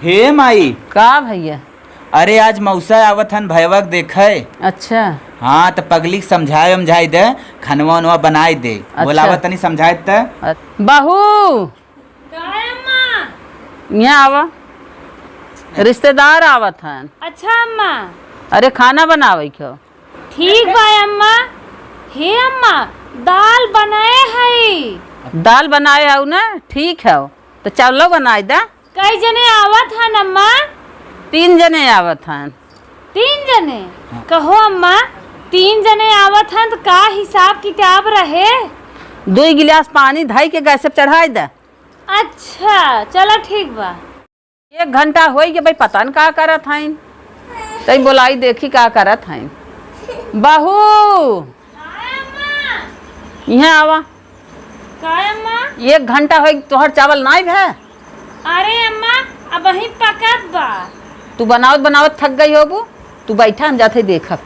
हे माई। का भैया? अरे आज मौसा आवत हन भैवक देखे। अच्छा। हाँ तो पगली समझाए उमझाई दे, खनवा उनवा बनाई दे। अच्छा। बोलावत तनी समझाए त। बहू यहाँ आवा, रिश्तेदार आवत हन। अच्छा अम्मा। अरे खाना बनावे क्यों? ठीक बा अम्मा। हे अम्मा, दाल बनाए है। दाल बनाए हो ना? ठीक है, तो चावलो बनाए दा। कई जने आवत हन अम्मा? 3 जने आवत हन। 3 जने? कहो अम्मा, 3 जने आवत हन तो का हिसाब किताब रहे? 2 गिलास पानी धाई के गैस पे चढ़ाई दा। अच्छा चलो ठीक बा। 1 घंटा हो गया भाई, पता न का करत हईन। तई बोलाई देखी का करत हईन। बहू यहाँ आवा। का अम्मा? 1 घंटा हो तोहर चावल नाई भे। अरे अम्मा, अब वही पकत बा। तू बनावत बनावत थक गई होबू। तू बैठा, हम जाते देखब।